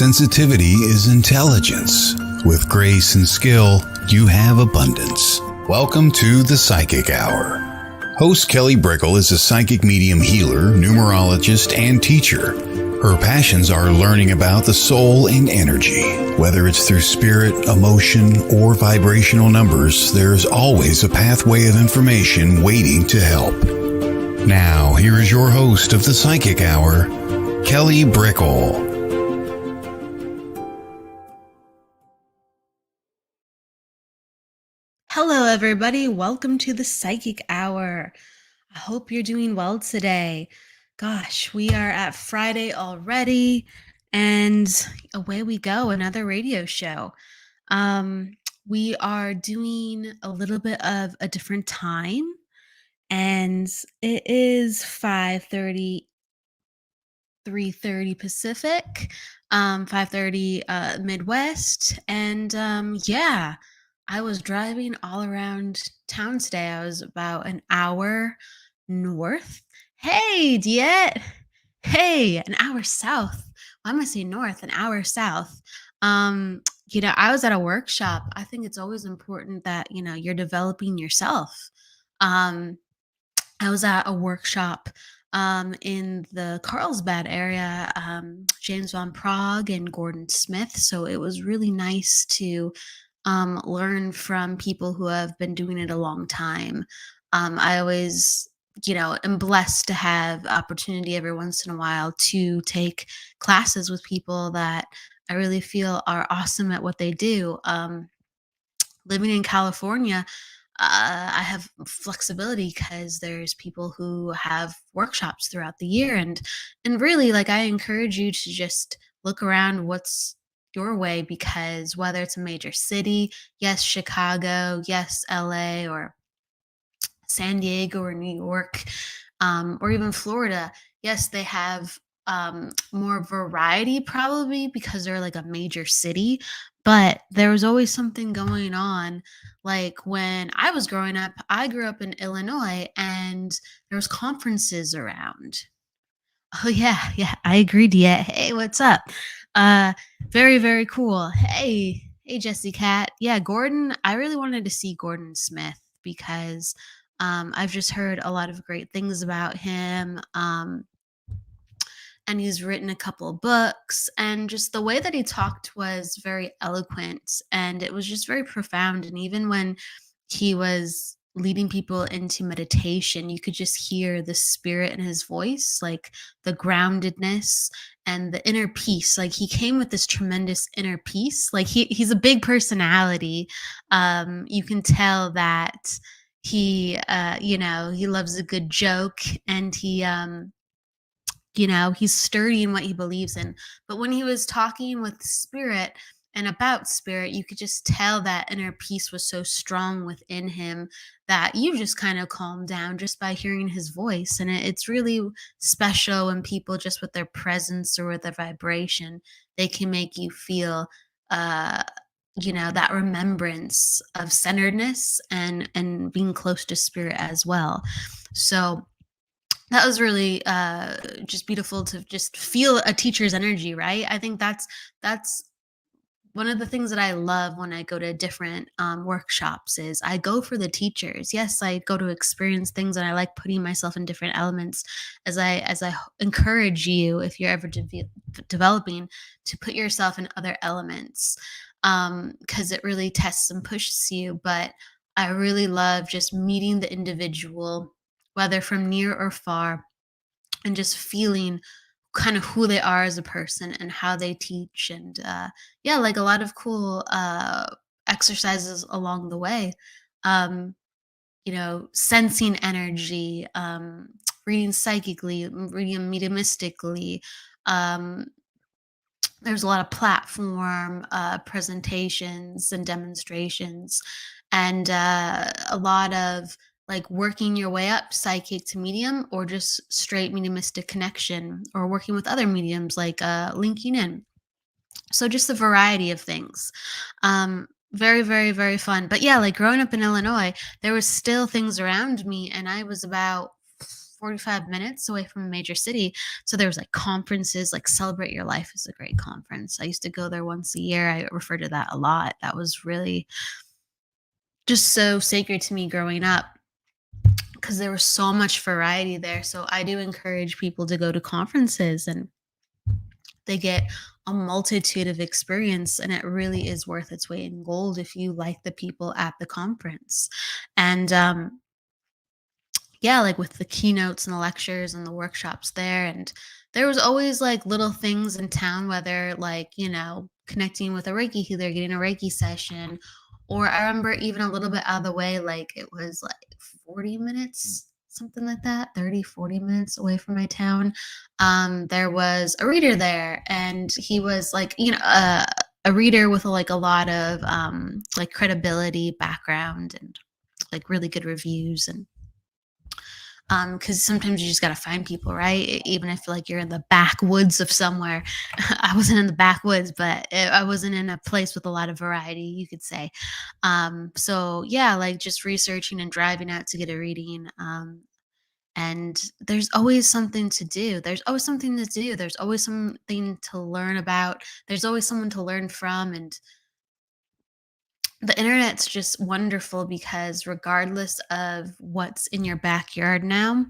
Sensitivity is intelligence. With grace and skill, you have abundance. Welcome to the Psychic Hour. Host Kelly Brickle is a psychic medium healer, numerologist, and teacher. Her passions are learning about the soul and energy. Whether it's through spirit, emotion, or vibrational numbers, there's always a pathway of information waiting to help. Now, here is your host of the Psychic Hour, Kelly Brickle. Hello, everybody. Welcome to the Psychic Hour. I hope you're doing well today. Gosh, we are at Friday already, and away we go, another radio show. We are doing a little bit of a different time, and it is 5:30, 3:30 Pacific, 5:30 Midwest, and yeah, I was driving all around town today. I was about an hour north. Hey, Diet. Hey, an hour south. Why am I saying north? An hour south. I was at a workshop. I think it's always important that, you're developing yourself. Um, I was at a workshop in the Carlsbad area, James Van Prague and Gordon Smith. So it was really nice to learn from people who have been doing it a long time. I always, am blessed to have opportunity every once in a while to take classes with people that I really feel are awesome at what they do. Living in California, I have flexibility because there's people who have workshops throughout the year, and really, like, I encourage you to just look around what's your way, because whether it's a major city, yes, Chicago, yes, LA, or San Diego or New York, or even Florida, yes, they have more variety probably because they're like a major city, but there was always something going on. Like when I was growing up, I grew up in Illinois, and there was conferences around. Oh yeah, I agreed. Yeah, hey, what's up? Uh, very very cool. Hey, Jesse Cat. Yeah, Gordon. I really wanted to see Gordon Smith because I've just heard a lot of great things about him. And he's written a couple of books, and just the way that he talked was very eloquent, and it was just very profound. And even when he was leading people into meditation, you could just hear the spirit in his voice, like the groundedness and the inner peace. Like he came with this tremendous inner peace. Like he's a big personality. You can tell that he loves a good joke, and he's sturdy in what he believes in. But when he was talking with spirit and about spirit, you could just tell that inner peace was so strong within him that you just kind of calm down just by hearing his voice. And it's really special when people, just with their presence or with their vibration, they can make you feel that remembrance of centeredness and being close to spirit as well. So that was really just beautiful to just feel a teacher's energy, right? I think that's one of the things that I love when I go to different workshops is I go for the teachers. Yes, I go to experience things, and I like putting myself in different elements. As I encourage you, if you're ever developing, to put yourself in other elements, because it really tests and pushes you. But I really love just meeting the individual, whether from near or far, and just feeling kind of who they are as a person and how they teach. And yeah, like a lot of cool exercises along the way. um Sensing energy, reading psychically, reading mediumistically. um there's a lot of platform presentations and demonstrations, and a lot of like working your way up psychic to medium, or just straight mediumistic connection, or working with other mediums, like linking in. So just a variety of things. Very, very, very fun. But yeah, like growing up in Illinois, there was still things around me, and I was about 45 minutes away from a major city. So there was like conferences, like Celebrate Your Life is a great conference. I used to go there once a year. I refer to that a lot. That was really just so sacred to me growing up because there was so much variety there. So I do encourage people to go to conferences, and they get a multitude of experience, and it really is worth its weight in gold if you like the people at the conference. And yeah, like with the keynotes and the lectures and the workshops there. And there was always like little things in town, whether like, connecting with a Reiki healer, getting a Reiki session, or I remember even a little bit out of the way, like it was like 40 minutes, something like that, 30, 40 minutes away from my town. There was a reader there, and he was like, a reader with like a lot of like credibility background and like really good reviews. And because sometimes you just got to find people, right? Even if like you're in the backwoods of somewhere. I wasn't in the backwoods, but I wasn't in a place with a lot of variety, you could say. So yeah, like just researching and driving out to get a reading. And there's always something to do. There's always something to do. There's always something to learn about. There's always someone to learn from. And the internet's just wonderful because regardless of what's in your backyard now,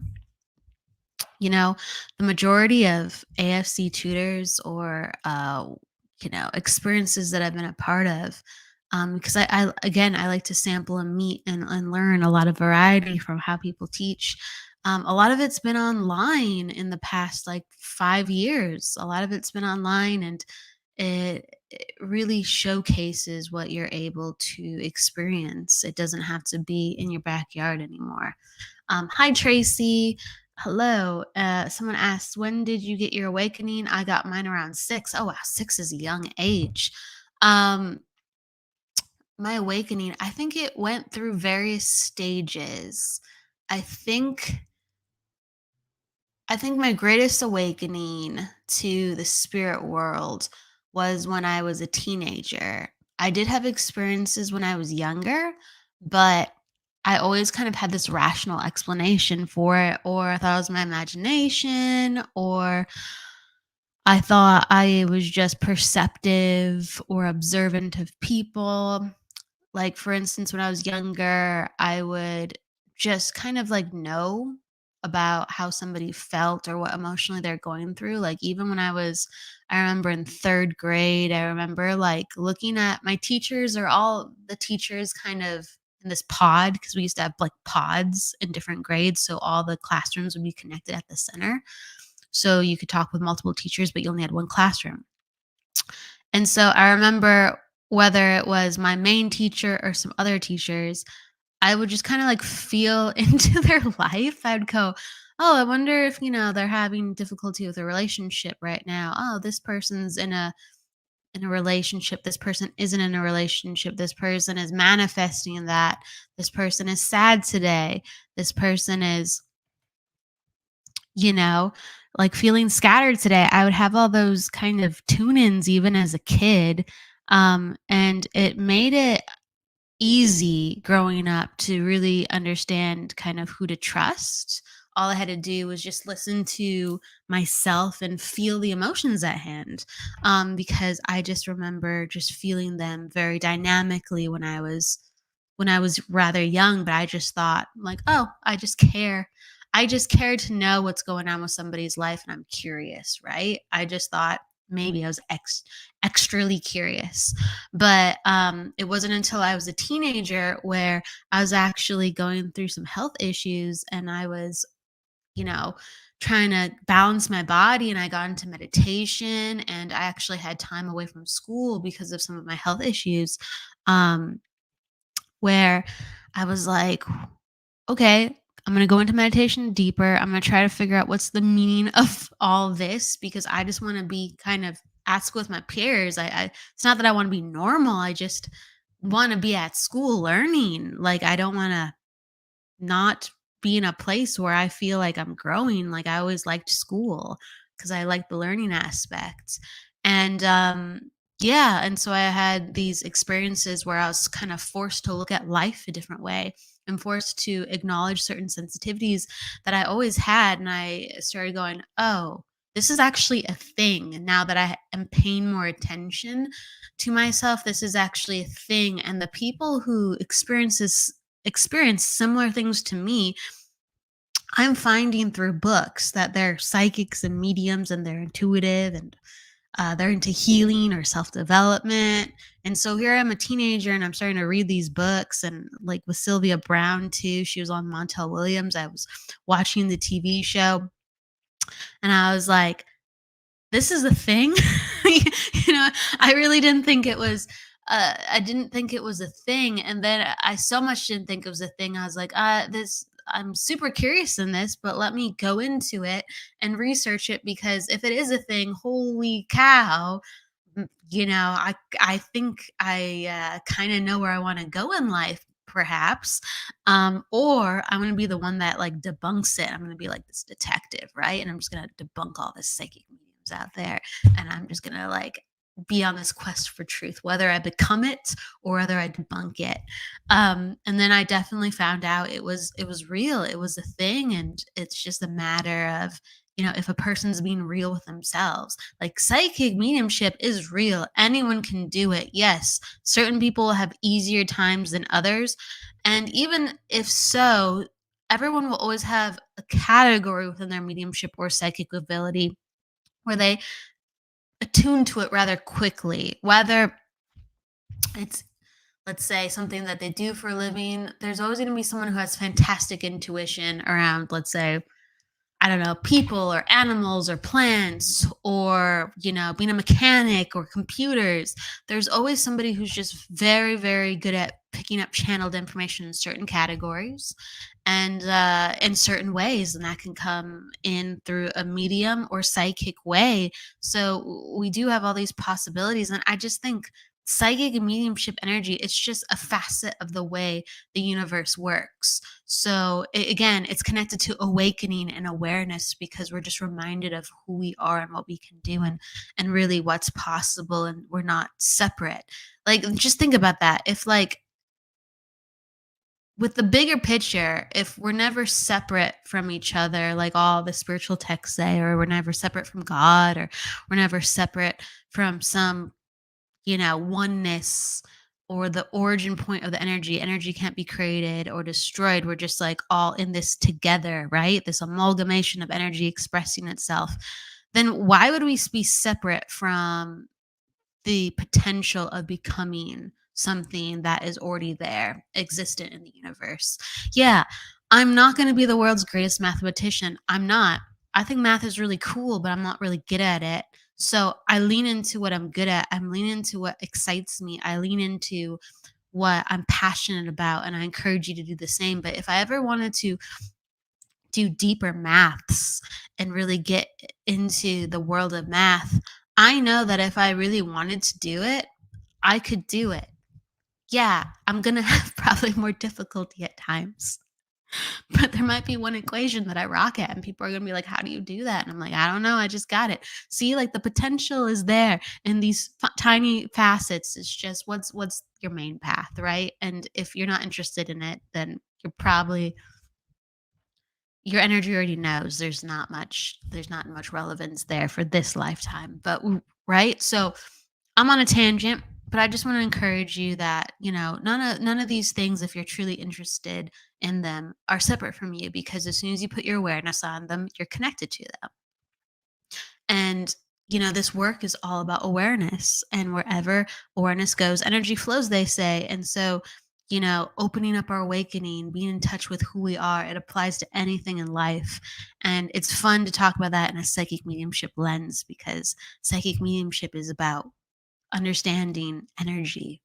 the majority of AFC tutors or experiences that I've been a part of, because I like to sample and meet and learn a lot of variety from how people teach. A lot of it's been online in the past like 5 years. A lot of it's been online, and it really showcases what you're able to experience. It doesn't have to be in your backyard anymore. Hi, Tracy. Hello. Someone asked, when did you get your awakening? I got mine around 6. Oh, wow. 6 is a young age. Um, my awakening, I think it went through various stages. I think I think my greatest awakening to the spirit world was when I was a teenager. I did have experiences when I was younger, but I always kind of had this rational explanation for it, or I thought it was my imagination, or I thought I was just perceptive or observant of people. Like, for instance, when I was younger, I would just kind of like know about how somebody felt or what emotionally they're going through. Like, even when I remember in third grade, I remember like looking at my teachers, or all the teachers kind of in this pod, because we used to have like pods in different grades. So all the classrooms would be connected at the center. So you could talk with multiple teachers, but you only had one classroom. And so I remember, whether it was my main teacher or some other teachers, I would just kind of like feel into their life. I'd go, "Oh, I wonder if, they're having difficulty with a relationship right now. Oh, this person's in a relationship. This person isn't in a relationship. This person is manifesting that. This person is sad today. This person is, you know, like feeling scattered today." I would have all those kind of tune-ins even as a kid. And it made it easy growing up to really understand kind of who to trust. All I had to do was just listen to myself and feel the emotions at hand. Because I just remember just feeling them very dynamically when I was rather young, but I just thought like, oh, I just care. I just care to know what's going on with somebody's life, and I'm curious, right? I just thought maybe I was extrally curious. But it wasn't until I was a teenager where I was actually going through some health issues, and I was, you know, trying to balance my body, and I got into meditation, and I actually had time away from school because of some of my health issues. Um, where I was like, okay, I'm going to go into meditation deeper. I'm going to try to figure out what's the meaning of all this, because I just want to be kind of at school with my peers. It's not that I want to be normal. I just want to be at school learning. Like, I don't want to not be in a place where I feel like I'm growing. Like, I always liked school because I like the learning aspect. And yeah, and so I had these experiences where I was kind of forced to look at life a different way. am forced to acknowledge certain sensitivities that I always had. And I started going, oh, this is actually a thing. And now that I am paying more attention to myself, this is actually a thing. And the people who experience similar things to me, I'm finding through books that they're psychics and mediums and they're intuitive and they're into healing or self development. And so here I'm a teenager and I'm starting to read these books. And like with Sylvia Brown, too, she was on Montel Williams. I was watching the TV show and I was like, this is a thing. you know, I really didn't think it was. I didn't think it was a thing, and then I so much didn't think it was a thing. I was like, this. I'm super curious in this, but let me go into it and research it because if it is a thing, holy cow! I think I kind of know where I want to go in life, perhaps, or I'm gonna be the one that like debunks it. I'm gonna be like this detective, right? And I'm just gonna debunk all this psychic mediums out there, and I'm just gonna like be on this quest for truth, whether I become it or whether I debunk it. And then I definitely found out it was real, it was a thing, and it's just a matter of if a person's being real with themselves. Like psychic mediumship is real. Anyone can do it. Yes, certain people have easier times than others. And even if so, everyone will always have a category within their mediumship or psychic ability where they attune to it rather quickly. Whether it's, let's say, something that they do for a living, there's always going to be someone who has fantastic intuition around, let's say, I don't know, people or animals or plants or, being a mechanic or computers. There's always somebody who's just very, very good at picking up channeled information in certain categories and in certain ways. And that can come in through a medium or psychic way. So we do have all these possibilities. And I just think psychic and mediumship energy, it's just a facet of the way the universe works. So again, it's connected to awakening and awareness because we're just reminded of who we are and what we can do and really what's possible, and we're not separate. Like just think about that. If like with the bigger picture, if we're never separate from each other, like all the spiritual texts say, or we're never separate from God, or we're never separate from some oneness or the origin point of the energy can't be created or destroyed. We're just like all in this together, right? This amalgamation of energy expressing itself. Then why would we be separate from the potential of becoming something that is already there, existent in the universe? Yeah, I'm not going to be the world's greatest mathematician. I'm not. I think math is really cool, but I'm not really good at it. So I lean into what I'm good at. I'm leaning into what excites me. I lean into what I'm passionate about, and I encourage you to do the same. But if I ever wanted to do deeper maths and really get into the world of math, I know that if I really wanted to do it, I could do it. Yeah, I'm going to have probably more difficulty at times. But there might be one equation that I rock at, and people are gonna be like, "How do you do that?" And I'm like, "I don't know. I just got it." See, like the potential is there in these tiny facets. It's just what's your main path, right? And if you're not interested in it, then you're probably your energy already knows there's not much relevance there for this lifetime. But right, so I'm on a tangent, but I just want to encourage you that, none of these things, if you're truly interested in them, are separate from you because as soon as you put your awareness on them, you're connected to them. And this work is all about awareness, and wherever awareness goes, energy flows, they say. And so, opening up our awakening, being in touch with who we are, it applies to anything in life. And it's fun to talk about that in a psychic mediumship lens because psychic mediumship is about understanding energy.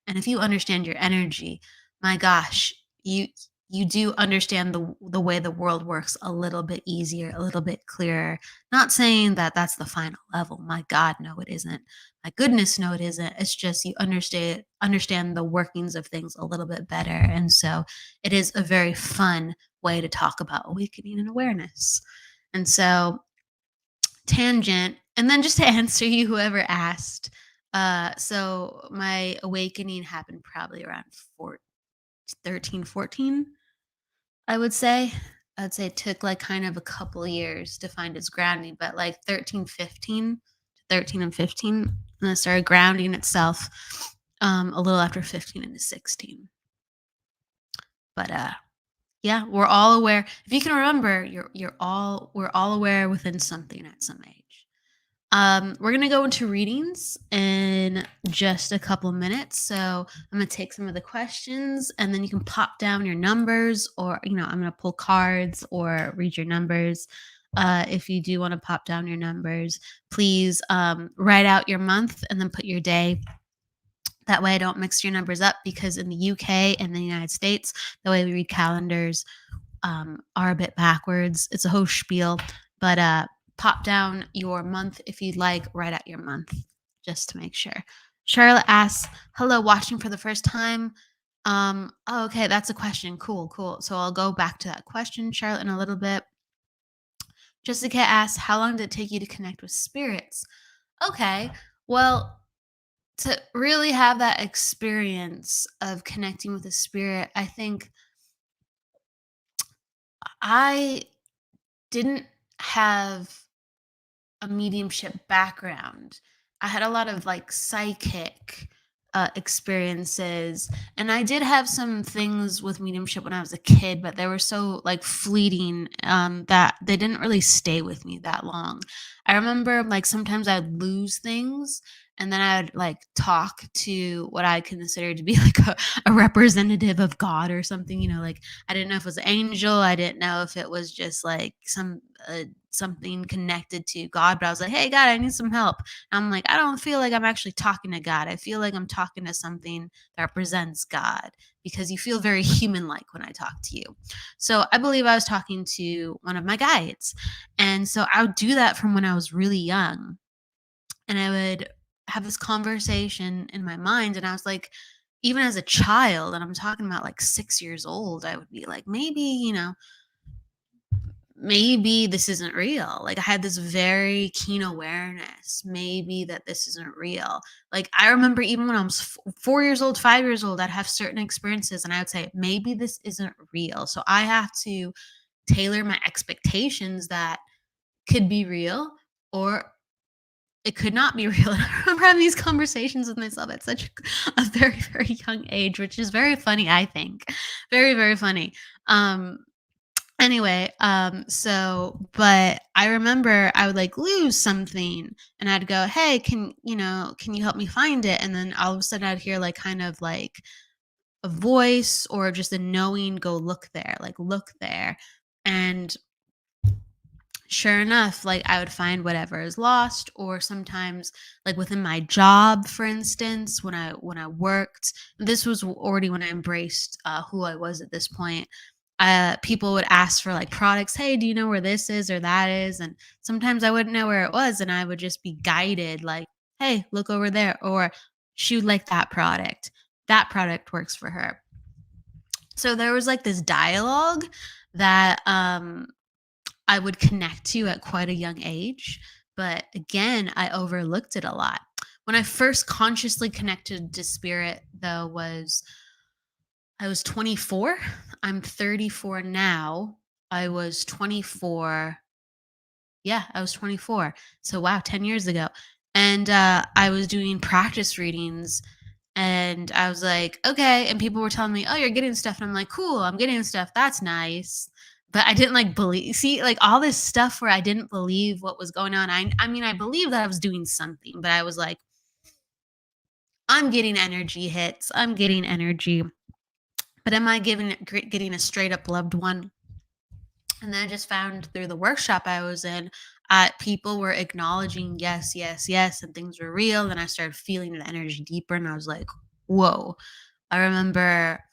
And if you understand your energy, my gosh, you do understand the way the world works a little bit easier, a little bit clearer. Not saying that that's the final level. My God, no, it isn't. My goodness, no, it isn't. It's just you understand the workings of things a little bit better. And so it is a very fun way to talk about awakening and awareness. And so tangent. And then just to answer you, whoever asked, so my awakening happened probably around 13, 14. I would say. I'd say it took like kind of a couple years to find its grounding, but like 13, 15, 13 and 15, and then it started grounding itself a little after 15 into 16. But yeah, we're all aware. If you can remember, we're all aware within something at some age. We're gonna go into readings in just a couple of minutes. So I'm gonna take some of the questions, and then you can pop down your numbers, or I'm gonna pull cards or read your numbers. If you do want to pop down your numbers, please write out your month and then put your day. That way, I don't mix your numbers up, because in the UK and the United States, the way we read calendars are a bit backwards. It's a whole spiel, but pop down your month if you'd like. Write out your month just to make sure. Charlotte asks, "Hello, watching for the first time." Oh, okay, that's a question. Cool, cool. So I'll go back to that question, Charlotte, in a little bit. Jessica asks, "How long did it take you to connect with spirits?" Okay, well, to really have that experience of connecting with a spirit, I think I didn't have a mediumship background. I had a lot of like psychic experiences, and I did have some things with mediumship when I was a kid, but they were so like fleeting that they didn't really stay with me that long. I remember like sometimes I'd lose things, and then I'd like talk to what I considered to be like a representative of God or something. Like I didn't know if it was an angel. I didn't know if it was just like something connected to God, but I was like, "Hey, God, I need some help." And I'm like, I don't feel like I'm actually talking to God. I feel like I'm talking to something that represents God, because you feel very human like when I talk to you. So I believe I was talking to one of my guides. And so I would do that from when I was really young. And I would have this conversation in my mind. And I was like, even as a child, and I'm talking about like 6 years old, I would be like, maybe this isn't real. Like I had this very keen awareness, maybe that this isn't real. Like I remember even when I was 4 years old, 5 years old, I'd have certain experiences and I would say, maybe this isn't real. So I have to tailor my expectations that could be real, or it could not be real. And I remember having these conversations with myself at such a very, very young age, which is very funny, I think. Very, very funny. Um, Anyway, but I remember I would like lose something and I'd go, "Hey, can you help me find it?" And then all of a sudden I'd hear like kind of like a voice or just a knowing, "Go look there, like look there." And sure enough, like I would find whatever is lost, or sometimes like within my job, for instance, when I worked, this was already when I embraced who I was at this point. People would ask for like products. "Hey, do you know where this is or that is?" And sometimes I wouldn't know where it was, and I would just be guided, like, "Hey, look over there," or "She would like that product. That product works for her." So there was like this dialogue that I would connect to at quite a young age. But again, I overlooked it a lot. When I first consciously connected to spirit, though, I was 24. I'm 34 now. I was 24. Yeah, I was 24. So wow, 10 years ago. And I was doing practice readings, and I was like, "Okay." And people were telling me, "Oh, you're getting stuff." And I'm like, "Cool, I'm getting stuff. That's nice." But I didn't like believe, see, like all this stuff where I didn't believe what was going on. I mean, I believed that I was doing something, but I was like, I'm getting energy hits. I'm getting energy. But am I getting a straight up loved one? And then I just found through the workshop I was in, people were acknowledging yes, yes, yes, and things were real. And I started feeling the energy deeper, and I was like, whoa. I remember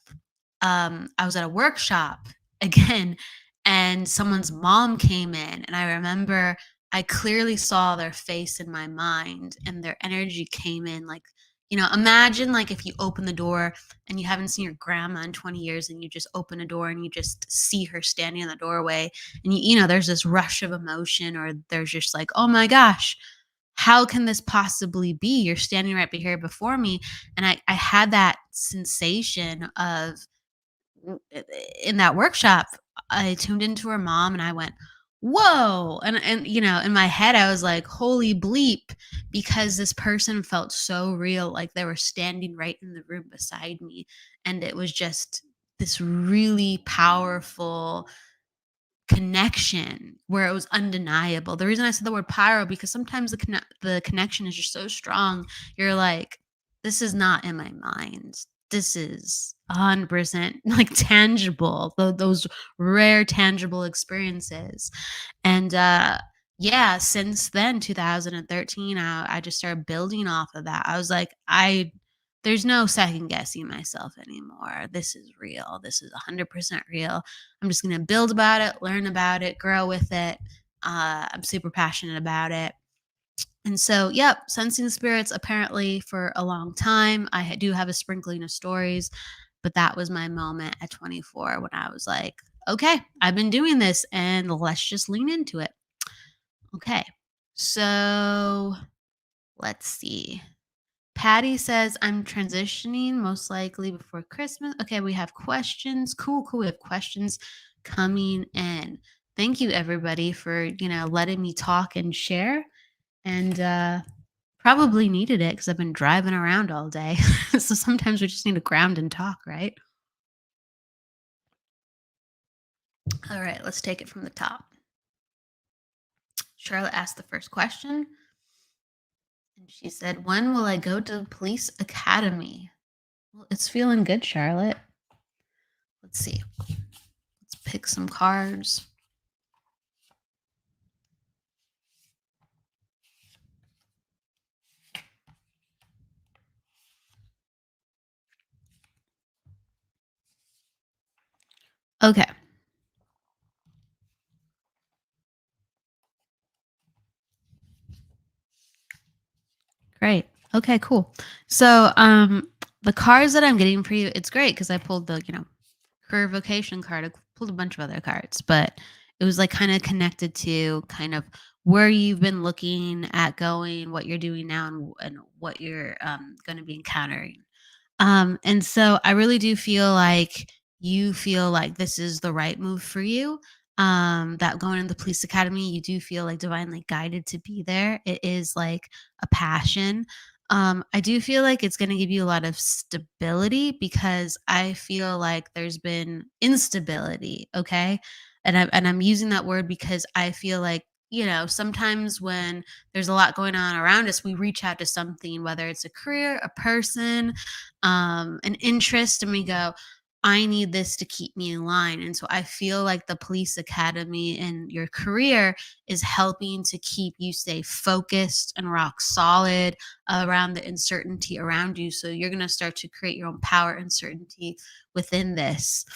I was at a workshop again, and someone's mom came in, and I remember I clearly saw their face in my mind, and their energy came in like, imagine like if you open the door and you haven't seen your grandma in 20 years, and you just open a door and you just see her standing in the doorway, and there's this rush of emotion, or there's just like, "Oh my gosh, how can this possibly be? You're standing right here before me." And I had that sensation of in that workshop, I tuned into her mom and I went, "Whoa!" And in my head, I was like, "Holy bleep!" Because this person felt so real, like they were standing right in the room beside me, and it was just this really powerful connection where it was undeniable. The reason I said the word pyro because sometimes the connection is just so strong. You're like, this is not in my mind. This is 100% like tangible. Those rare tangible experiences. And yeah, since then 2013 I just started building off of that. I was like, I there's no second guessing myself anymore. This is real. This is 100% real. I'm just going to build about it, learn about it, grow with it. I'm super passionate about it. And so, yep, sensing spirits apparently for a long time. Do have a sprinkling of stories, but that was my moment at 24 when I was like, okay, I've been doing this and let's just lean into it. Okay. So let's see. Patty says, I'm transitioning most likely before Christmas. Okay, we have questions. Cool, cool. We have questions coming in. Thank you, everybody, for, letting me talk and share. And probably needed it because I've been driving around all day. So sometimes we just need to ground and talk, right? All right, let's take it from the top. Charlotte asked the first question. And she said, when will I go to the police academy? Well, it's feeling good, Charlotte. Let's see. Let's pick some cards. Okay. Great. Okay, cool. So, the cards that I'm getting for you, it's great because I pulled the, career vocation card. I pulled a bunch of other cards, but it was like kind of connected to kind of where you've been looking at going, what you're doing now, and what you're going to be encountering. And so I really do feel like you feel like this is the right move for you. That going into the police academy, you do feel like divinely guided to be there. It is like a passion. I do feel like it's going to give you a lot of stability because I feel like there's been instability. Okay. And I'm using that word because I feel like, sometimes when there's a lot going on around us, we reach out to something, whether it's a career, a person, an interest, and we go, I need this to keep me in line. And so I feel like the police academy and your career is helping to keep you stay focused and rock solid around the uncertainty around you. So you're going to start to create your own power and certainty within this.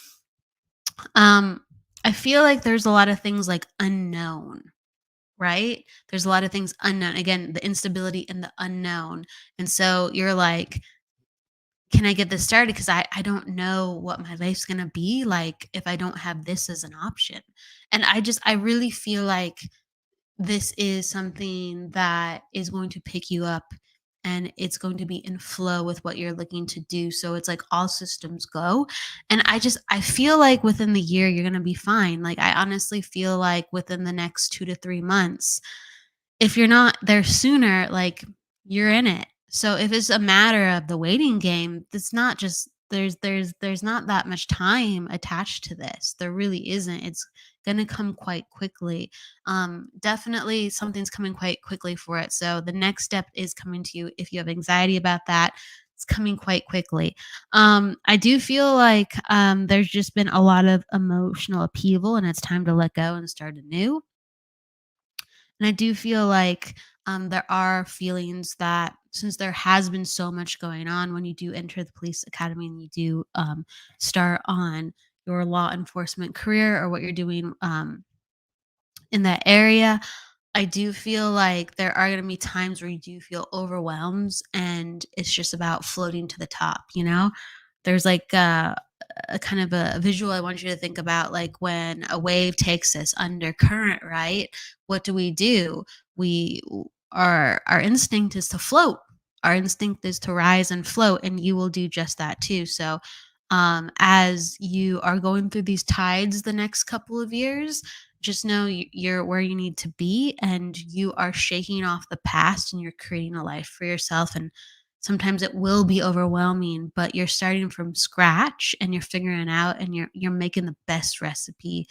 Um, I feel like there's a lot of things like unknown, right? There's a lot of things unknown. Again, the instability and the unknown. And so you're like, can I get this started? Because I don't know what my life's gonna be like if I don't have this as an option. And I really feel like this is something that is going to pick you up and it's going to be in flow with what you're looking to do. So it's like all systems go. And I feel like within the year you're gonna be fine. Like I honestly feel like within the next 2 to 3 months, if you're not there sooner, like, you're in it. So if it's a matter of the waiting game, it's not just there's not that much time attached to this. There really isn't. It's gonna come quite quickly. Definitely something's coming quite quickly for it. So the next step is coming to you. If you have anxiety about that, it's coming quite quickly. I do feel like there's just been a lot of emotional upheaval and it's time to let go and start anew. And I do feel like there are feelings that since there has been so much going on when you do enter the police academy and you do start on your law enforcement career or what you're doing in that area, I do feel like there are going to be times where you do feel overwhelmed and it's just about floating to the top, you know? There's like a kind of a visual I want you to think about like when a wave takes us under current, right? What do? We our instinct is to float. Our instinct is to rise and float and you will do just that too. So As you are going through these tides the next couple of years, just know you're where you need to be, and you are shaking off the past and you're creating a life for yourself. And sometimes it will be overwhelming, but you're starting from scratch and you're figuring it out, and you're making the best recipe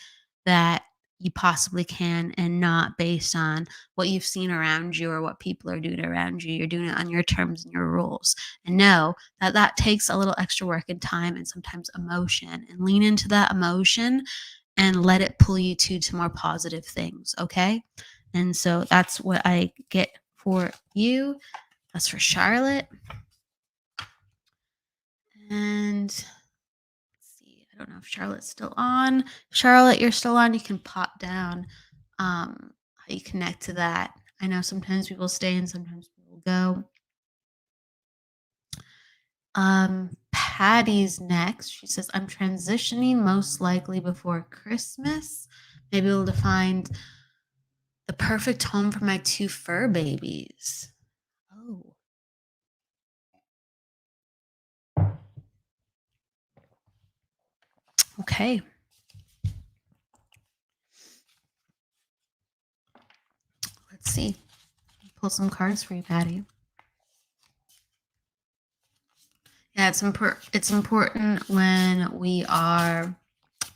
that you possibly can, and not based on what you've seen around you or what people are doing around you. You're doing it on your terms and your rules. And know that that takes a little extra work and time and sometimes emotion, and lean into that emotion and let it pull you to more positive things, okay? And so that's what I get for you. That's for Charlotte. And let's see, I don't know if Charlotte's still on. Charlotte, you're still on. You can pop down how you connect to that. I know sometimes people stay and sometimes people go. Patty's next. She says, I'm transitioning most likely before Christmas. Maybe able to find the perfect home for my two fur babies. Oh, okay. Let's see. Pull some cards for you, Patty. Yeah, it's important when we are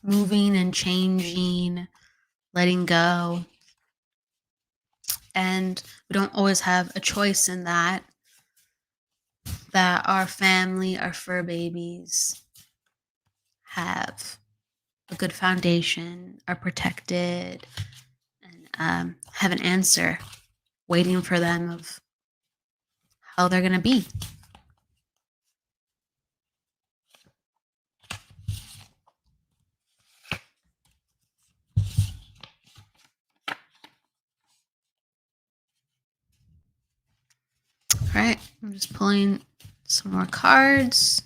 moving and changing, letting go, and we don't always have a choice in that, that our family, our fur babies have a good foundation, are protected, and have an answer waiting for them of how they're going to be. All right, I'm just pulling some more cards.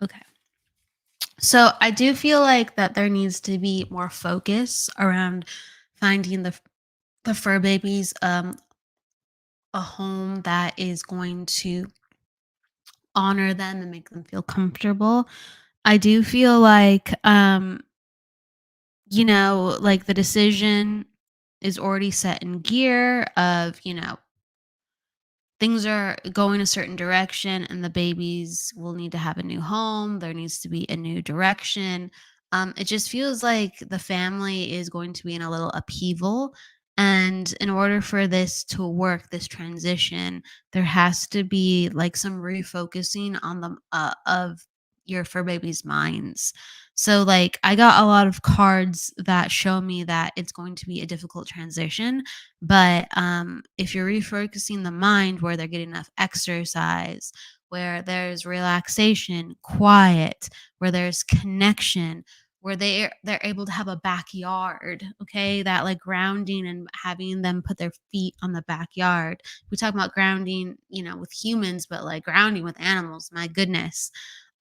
Okay. So I do feel like that there needs to be more focus around finding the fur babies a home that is going to honor them and make them feel comfortable. I do feel like like the decision is already set in gear of, things are going a certain direction and the babies will need to have a new home. There needs to be a new direction. It just feels like the family is going to be in a little upheaval. And in order for this to work, this transition, there has to be like some refocusing on the of your fur baby's minds. So like I got a lot of cards that show me that it's going to be a difficult transition, but if you're refocusing the mind where they're getting enough exercise, where there's relaxation, quiet, where there's connection, where they're able to have a backyard, okay, that like grounding and having them put their feet on the backyard. We talk about grounding, with humans, but like grounding with animals, my goodness.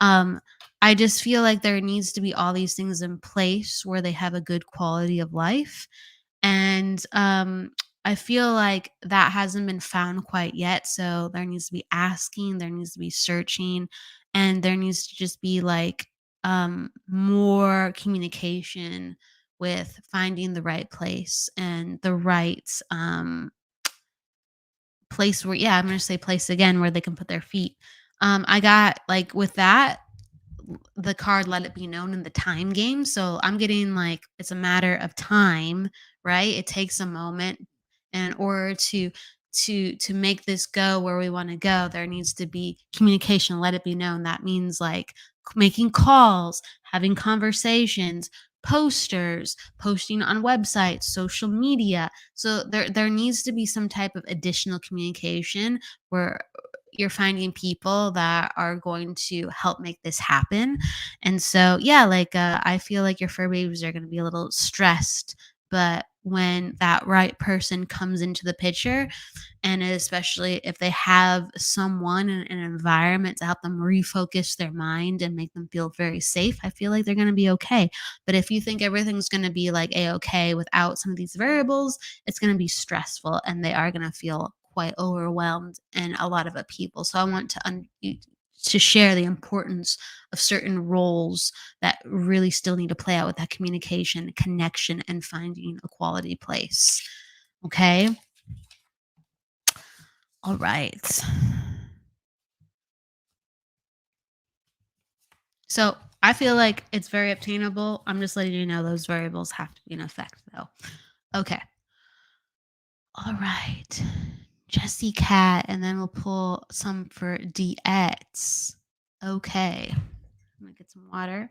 Um, I just feel like there needs to be all these things in place where they have a good quality of life. And I feel like that hasn't been found quite yet. So there needs to be asking, there needs to be searching, and there needs to just be like more communication with finding the right place and the right place where, yeah, I'm going to say place again, where they can put their feet. I got like with that, the card let it be known in the time game. So I'm getting like it's a matter of time, right? It takes a moment. And in order to make this go where we want to go, there needs to be communication. Let it be known. That means like making calls, having conversations, posters, posting on websites, social media. So there needs to be some type of additional communication where you're finding people that are going to help make this happen. And so, yeah, like I feel like your fur babies are going to be a little stressed, but when that right person comes into the picture, and especially if they have someone in an environment to help them refocus their mind and make them feel very safe, I feel like they're going to be okay. But if you think everything's going to be like a okay without some of these variables, it's going to be stressful and they are going to feel quite overwhelmed and a lot of upheaval. So I want to share the importance of certain roles that really still need to play out with that communication, connection, and finding a quality place. Okay. All right. So I feel like it's very obtainable. I'm just letting you know those variables have to be in effect, though. Okay. All right. Jesse Cat, and then we'll pull some for DX. Okay. I'm gonna get some water.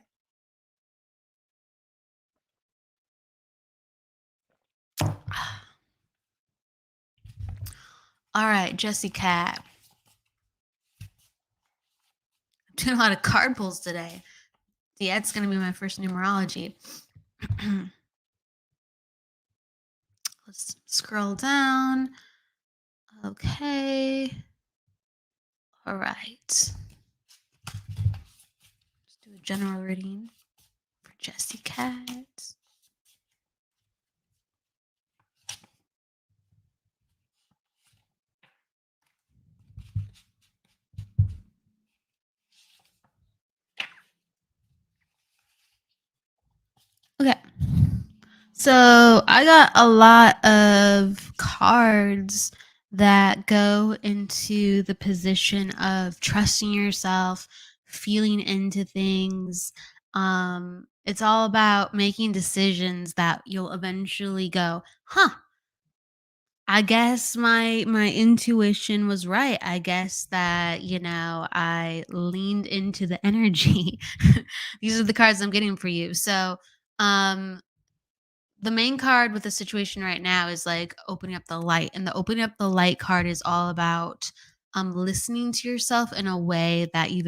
All right, Jesse Cat. I'm doing a lot of card pulls today. DX gonna be my first numerology. Let's scroll down. Okay. All right. Let's do a general reading for Jesse Cat. Okay. So I got a lot of cards that go into the position of trusting yourself, feeling into things. It's all about making decisions that you'll eventually go, huh, I guess my intuition was right. I guess that, I leaned into the energy. These are the cards I'm getting for you. So um the main card with the situation right now is like opening up the light, and the opening up the light card is all about listening to yourself in a way that you've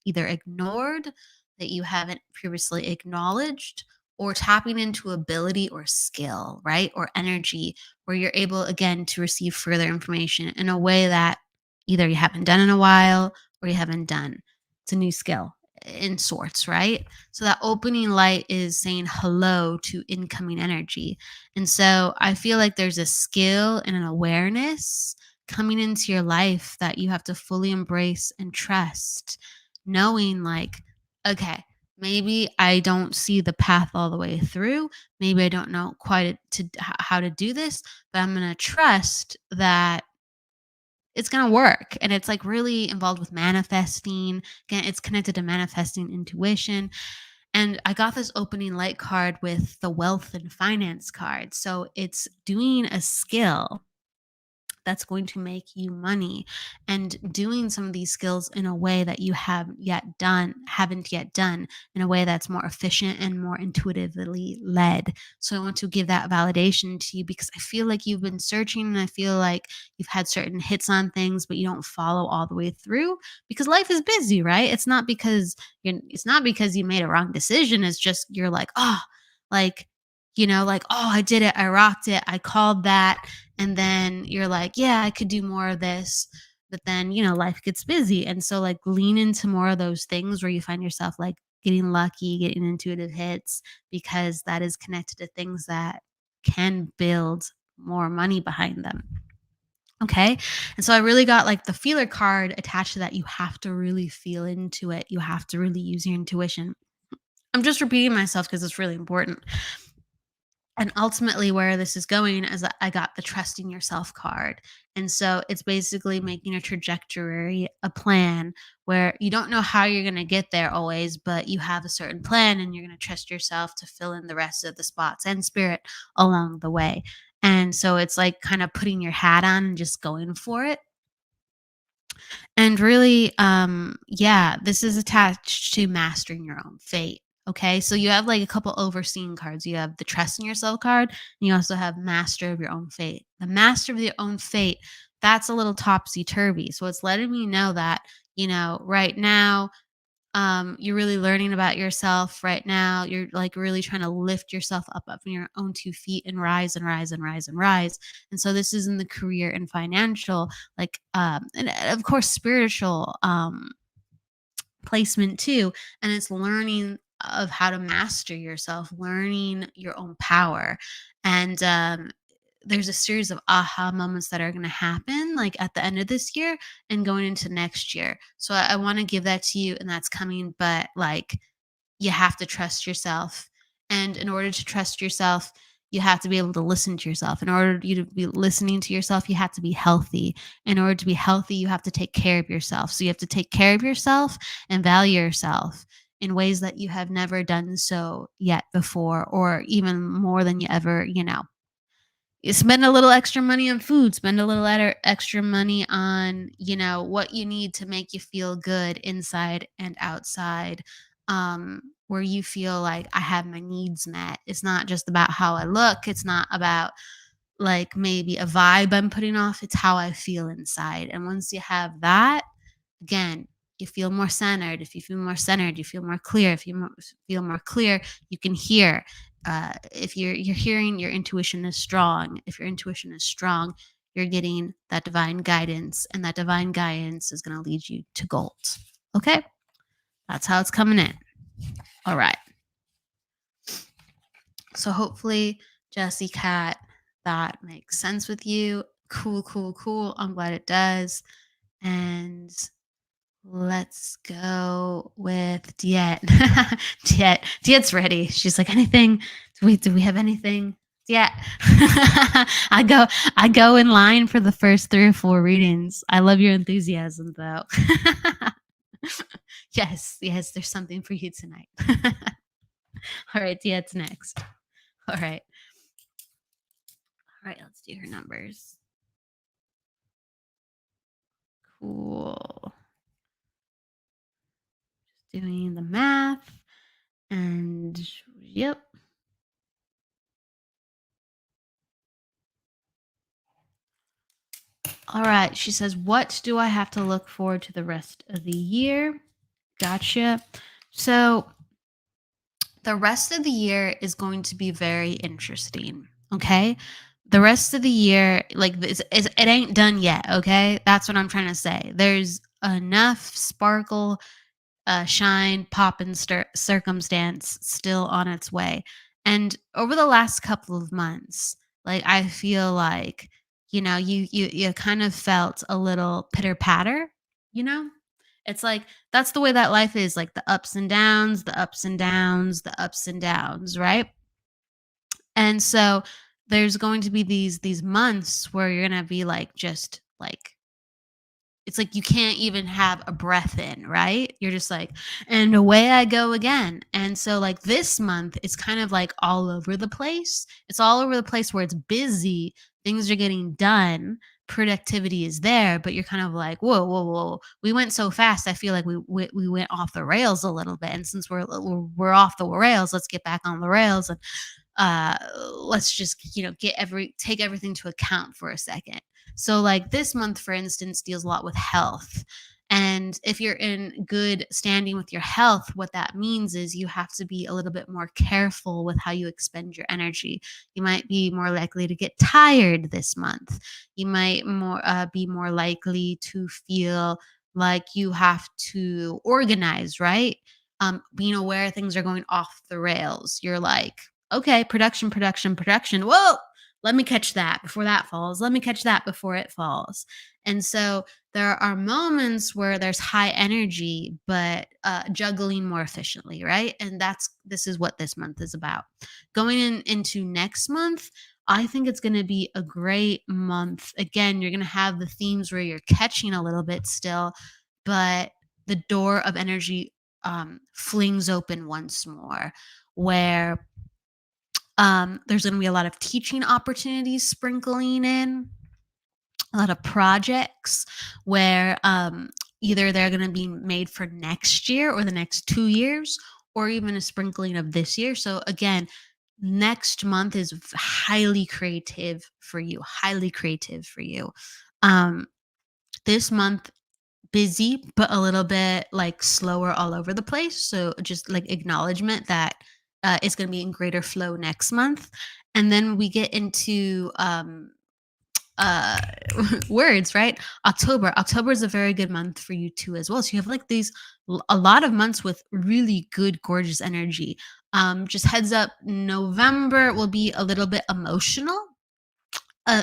either ignored, that you haven't previously acknowledged, or tapping into ability or skill, right, or energy, where you're able again to receive further information in a way that either you haven't done in a while or you haven't done. It's a new skill in sorts, right? So that opening light is saying hello to incoming energy. And so I feel like there's a skill and an awareness coming into your life that you have to fully embrace and trust, knowing like, okay, maybe I don't see the path all the way through. Maybe I don't know quite how to do this, but I'm going to trust that it's gonna work. And it's like really involved with manifesting. Again, it's connected to manifesting intuition. And I got this opening light card with the wealth and finance card. So it's doing a skill that's going to make you money, and doing some of these skills in a way that you haven't yet done, in a way that's more efficient and more intuitively led. So I want to give that validation to you because I feel like you've been searching, and I feel like you've had certain hits on things but you don't follow all the way through because life is busy, right? It's not because you made a wrong decision. It's just you're like, oh, like, like, oh, I did it, I rocked it, I called that. And then you're like, yeah, I could do more of this. But then, life gets busy. And so, like, lean into more of those things where you find yourself like getting lucky, getting intuitive hits, because that is connected to things that can build more money behind them. Okay. And so I really got like the feeler card attached to that. You have to really feel into it, you have to really use your intuition. I'm just repeating myself because it's really important. And ultimately, where this is going is that I got the trusting yourself card. And so it's basically making a trajectory, a plan where you don't know how you're going to get there always, but you have a certain plan and you're going to trust yourself to fill in the rest of the spots and spirit along the way. And so it's like kind of putting your hat on and just going for it. And really, yeah, this is attached to mastering your own fate. Okay. So you have like a couple overseeing cards. You have the trust in yourself card, and you also have master of your own fate. The master of your own fate, that's a little topsy turvy. So it's letting me know that, right now, you're really learning about yourself right now. You're like really trying to lift yourself up on your own 2 feet and rise and rise and rise and rise. And so this is in the career and financial, like, and of course, spiritual placement too. And it's learning of how to master yourself, learning your own power. And there's a series of aha moments that are going to happen like at the end of this year and going into next year. So I want to give that to you, and that's coming, but like you have to trust yourself. And in order to trust yourself, you have to be able to listen to yourself. In order you to be listening to yourself, you have to be healthy. In order to be healthy, you have to take care of yourself. So you have to take care of yourself and value yourself in ways that you have never done so yet before, or even more than you ever, you spend a little extra money on food, spend a little extra money on, what you need to make you feel good inside and outside, where you feel like I have my needs met. It's not just about how I look, it's not about like maybe a vibe I'm putting off, it's how I feel inside. And once you have that, again, you feel more centered. If you feel more centered, you feel more clear. If you feel more clear, you can hear. If you're hearing, your intuition is strong. If your intuition is strong, you're getting that divine guidance, and that divine guidance is going to lead you to gold. Okay, that's how it's coming in. All right. So hopefully, Jesse Cat, that makes sense with you. Cool, cool, cool. I'm glad it does. And let's go with Diet. Diet's ready. She's like, anything? Do we have anything? Yeah. I go in line for the first 3 or 4 readings. I love your enthusiasm though. Yes, there's something for you tonight. All right, Diet's next. All right, let's do her numbers. Cool. Just doing the math. And yep. All right. She says, what do I have to look forward to the rest of the year? Gotcha. So the rest of the year is going to be very interesting. Okay. The rest of the year, like this, it ain't done yet. Okay. That's what I'm trying to say. There's enough sparkle, shine, pop, and circumstance still on its way. And over the last couple of months, like I feel like, you kind of felt a little pitter patter, you know? It's like that's the way that life is, like the ups and downs, the ups and downs, the ups and downs, right? And so there's going to be these months where you're gonna be like just like it's like you can't even have a breath in, right? You're just like, and away I go again. And so, like, this month, it's kind of like all over the place. It's all over the place where it's busy, things are getting done, productivity is there, but you're kind of like, whoa, whoa, whoa. We went so fast. I feel like we went off the rails a little bit. And since we're off the rails, let's get back on the rails, and uh let's just take everything to account for a second. So like this month, for instance, deals a lot with health. And if you're in good standing with your health, what that means is you have to be a little bit more careful with how you expend your energy. You might be more likely to get tired this month. You might be more likely to feel like you have to organize, right? Being aware things are going off the rails. You're like, okay, production, production, production. Whoa, let me catch that before that falls. Let me catch that before it falls. And so there are moments where there's high energy, but juggling more efficiently, right? And this is what this month is about. Going into next month, I think it's going to be a great month. Again, you're going to have the themes where you're catching a little bit still, but the door of energy flings open once more, where there's going to be a lot of teaching opportunities sprinkling in, a lot of projects where either they're going to be made for next year or the next 2 years, or even a sprinkling of this year. So again, next month is highly creative for you, highly creative for you. This month, busy, but a little bit like slower all over the place. So just like acknowledgement that it's going to be in greater flow next month. And then we get into uh words, right? October is a very good month for you too as well. So you have like a lot of months with really good gorgeous energy. Just heads up, November will be a little bit emotional.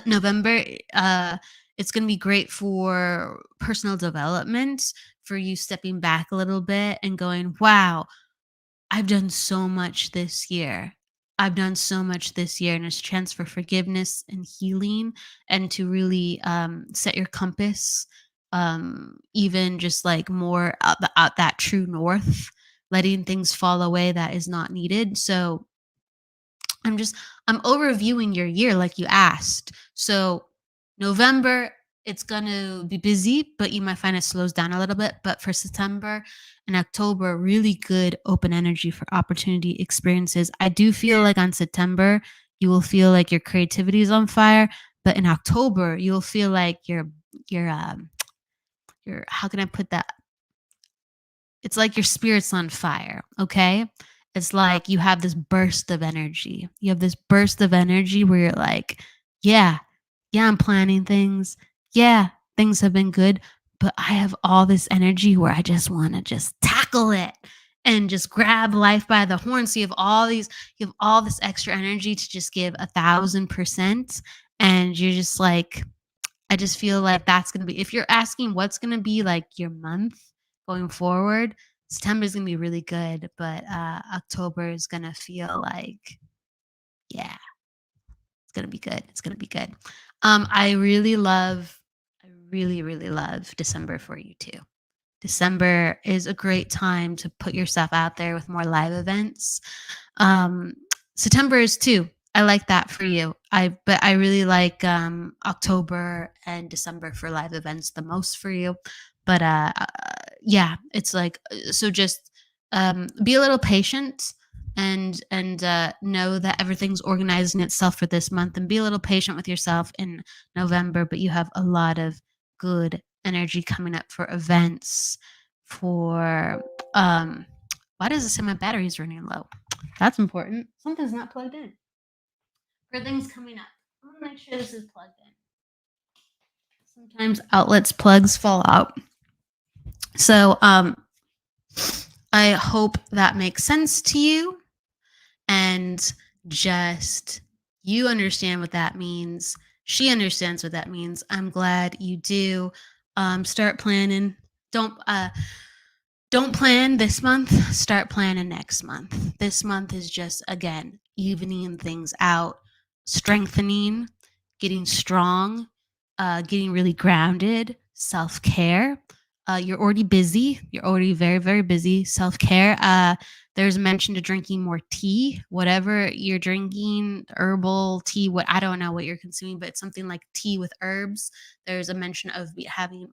November, uh, it's gonna be great for personal development, for you stepping back a little bit and going, "Wow, I've done so much this year. I've done so much this year," and it's a chance for forgiveness and healing, and to really set your compass, even just like more out that true north, letting things fall away that is not needed. So I'm just I'm overviewing your year like you asked. So November, it's gonna be busy, but you might find it slows down a little bit. But for September and October, really good open energy for opportunity experiences. I do feel like on September, you will feel like your creativity is on fire, but in October, you'll feel like your how can I put that? It's like your spirit's on fire, okay? It's like you have this burst of energy. You have this burst of energy where you're like, yeah, yeah, I'm planning things. Yeah, things have been good, but I have all this energy where I just want to just tackle it and just grab life by the horn. So you have all this extra energy to just give 1,000%. And you're just like, I just feel like that's gonna be if you're asking what's gonna be like your month going forward, September is gonna be really good, but October is gonna feel like, yeah, it's gonna be good. It's gonna be good. I really love, I really, really love December for you too. December is a great time to put yourself out there with more live events. Um, September is too. I like that for you. But I really like October and December for live events the most for you. But yeah, it's like so just be a little patient and know that everything's organizing itself for this month, and be a little patient with yourself in November, but you have a lot of good energy coming up for events, for why does it say my battery's running low? That's important. Something's not plugged in. For things coming up. I want to make sure this is plugged in. Sometimes outlets plugs fall out. So I hope that makes sense to you, and just you understand what that means. She understands what that means. I'm glad you do. Start planning. Don't don't plan this month, start planning next month. This month is just, again, evening things out, strengthening, getting strong, getting really grounded, self care. You're already busy. You're already very, very busy. Self care. There's a mention to drinking more tea, whatever you're drinking, herbal tea. What I don't know what you're consuming, but it's something like tea with herbs. There's a mention of having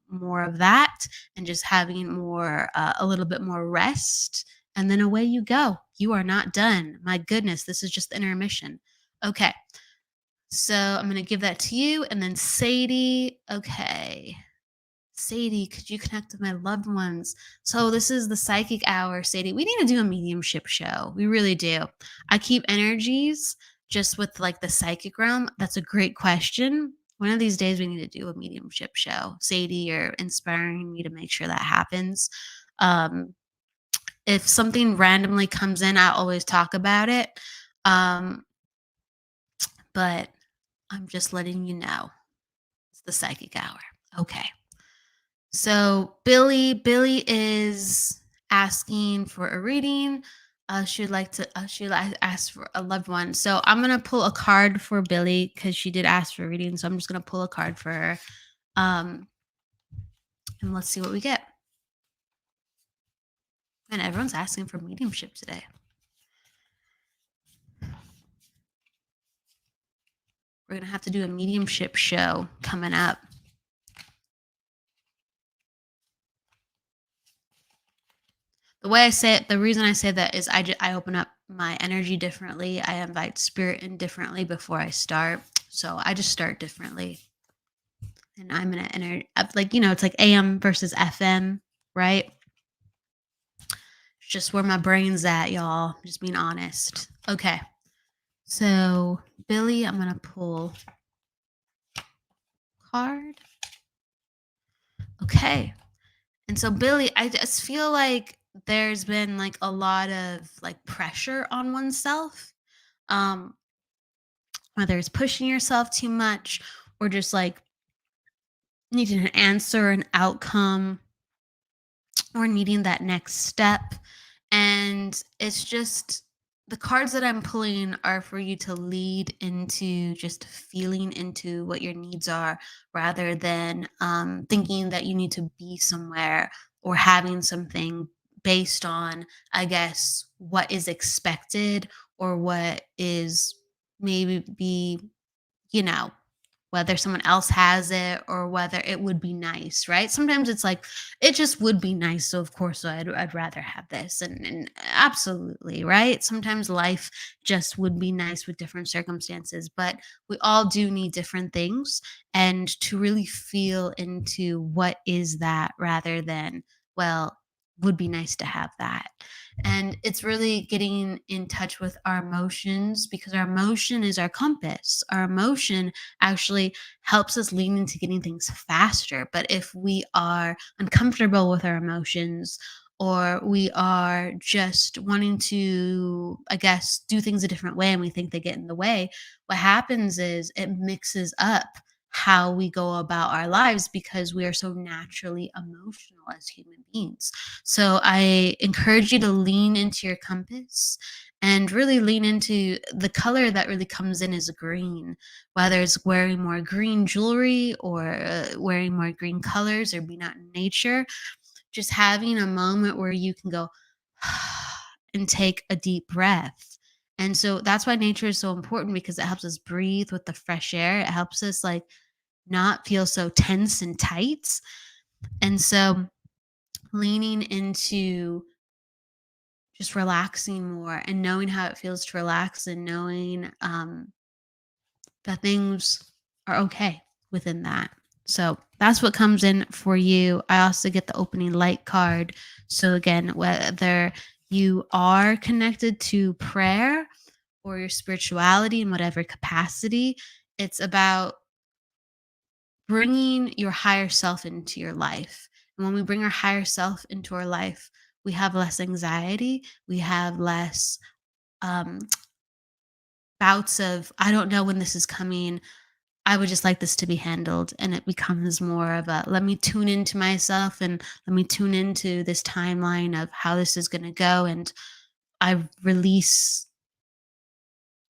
more of that and just having more, a little bit more rest. And then away you go. You are not done. My goodness, this is just the intermission. Okay. So I'm going to give that to you. And then Sadie. Okay. Sadie, could you connect with my loved ones? So this is the psychic hour, Sadie. We need to do a mediumship show. We really do. I keep energies just with like the psychic realm. That's a great question. One of these days we need to do a mediumship show. Sadie, you're inspiring me to make sure that happens. Um, if something randomly comes in, I always talk about it. Um, but I'm just letting you know. It's the psychic hour. Okay. So Billy is asking for a reading. She'd like ask for a loved one. So I'm gonna pull a card for Billy because she did ask for a reading. So I'm just gonna pull a card for her. And let's see what we get. And everyone's asking for mediumship today. We're gonna have to do a mediumship show coming up. The way I say it, the reason I say that is I open up my energy differently. I invite spirit in differently before I start. So I just start differently. And I'm gonna enter like, it's like AM versus FM, right? Just where my brain's at, y'all. Just being honest. Okay. So Billy, I'm gonna pull card. Okay. And so Billy, I just feel like there's been like a lot of like pressure on oneself. Um whether it's pushing yourself too much or just like needing an answer, an outcome, or needing that next step. And it's just the cards that I'm pulling are for you to lead into just feeling into what your needs are rather than thinking that you need to be somewhere or having something based on, I guess, what is expected or what is maybe be, you know, whether someone else has it or whether it would be nice, right? Sometimes it's like it just would be nice, so of course I'd rather have this, and absolutely, right? Sometimes life just would be nice with different circumstances, but we all do need different things, and to really feel into what is that rather than, well, would be nice to have that. And it's really getting in touch with our emotions because our emotion is our compass. Our emotion actually helps us lean into getting things faster. But if we are uncomfortable with our emotions, or we are just wanting to, I guess, do things a different way and we think they get in the way, what happens is it mixes up how we go about our lives because we are so naturally emotional as human beings. So I encourage you to lean into your compass and really lean into the color that really comes in is green, whether it's wearing more green jewelry or wearing more green colors or being out in nature, just having a moment where you can go and take a deep breath. And so that's why nature is so important because it helps us breathe with the fresh air. It helps us like not feel so tense and tight. And so leaning into just relaxing more and knowing how it feels to relax and knowing that things are okay within that. So that's what comes in for you. I also get the opening light card. So again, whether you are connected to prayer or your spirituality in whatever capacity, it's about bringing your higher self into your life. And when we bring our higher self into our life, we have less anxiety, we have less um, bouts of, I don't know when this is coming. I would just like this to be handled. And it becomes more of a let me tune into myself and let me tune into this timeline of how this is going to go. And I release,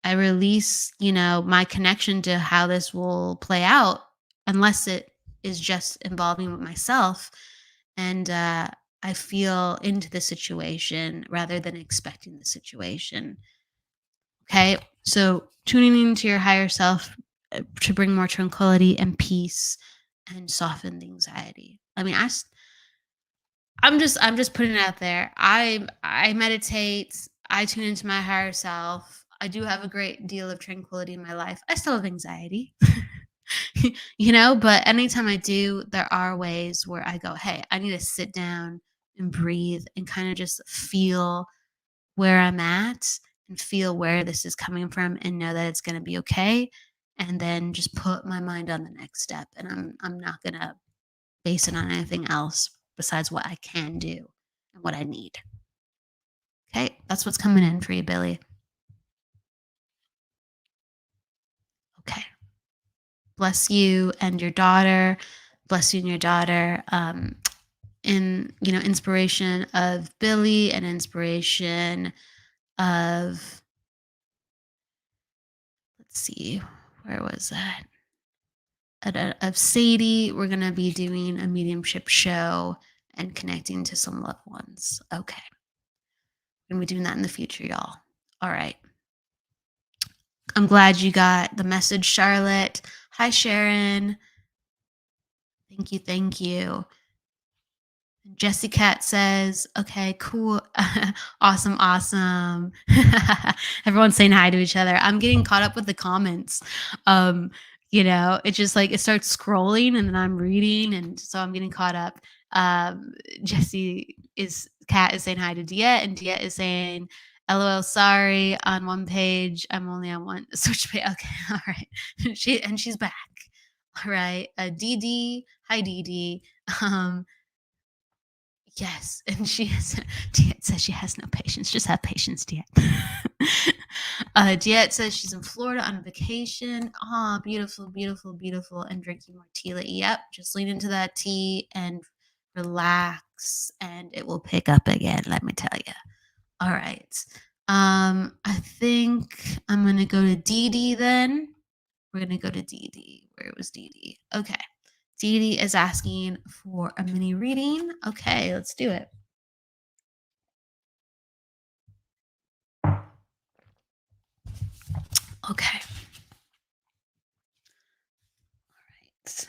my connection to how this will play out, unless it is just involving with myself. And I feel into the situation rather than expecting the situation. Okay. So tuning into your higher self to bring more tranquility and peace and soften the anxiety. I mean, I'm just putting it out there. I meditate, I tune into my higher self. I do have a great deal of tranquility in my life. I still have anxiety. But anytime I do, there are ways where I go, "Hey, I need to sit down and breathe and kind of just feel where I'm at and feel where this is coming from and know that it's going to be okay." And then just put my mind on the next step. And I'm not going to base it on anything else besides what I can do and what I need. Okay. That's what's coming in for you, Billy. Okay. Bless you and your daughter. Bless you and your daughter. In inspiration of Billy and inspiration of, let's see, where was that? Of Sadie. We're going to be doing a mediumship show and connecting to some loved ones. Okay. We're going to be doing that in the future, y'all. All right. I'm glad you got the message, Charlotte. Hi, Sharon. Thank you. Thank you. Jessie Cat says, okay, cool. Awesome, awesome. Everyone's saying hi to each other. I'm getting caught up with the comments. It's just like it starts scrolling and then I'm reading, and so I'm getting caught up. Cat is saying hi to Diet, and Diet is saying, LOL, sorry, on one page. I'm only on one search page. Okay, all right. She's back. All right. Dee Dee. Hi, Dee Dee. Yes, and she has Diet says she has no patience. Just have patience, Diet. Diet says she's in Florida on vacation. Ah, beautiful, beautiful, beautiful, and drinking more tea. Yep, just lean into that tea and relax, and it will pick up again. Let me tell you. All right. I think I'm gonna go to Dee Dee then. We're gonna go to Dee Dee. Where was Dee Dee? Okay. Dee Dee is asking for a mini reading. Okay, let's do it. Okay. Right.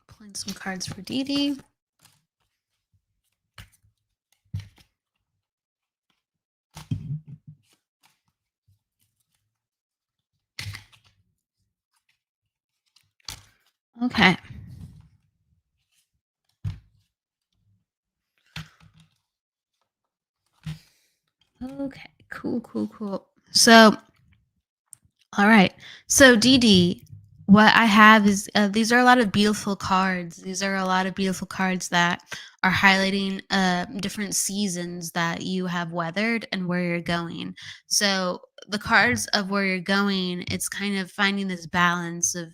Pulling some cards for Dee Dee. Okay. Okay. Cool, cool, cool. So, all right. So, Dee Dee, what I have is these are a lot of beautiful cards. These are a lot of beautiful cards that are highlighting different seasons that you have weathered and where you're going. So, the cards of where you're going, it's kind of finding this balance of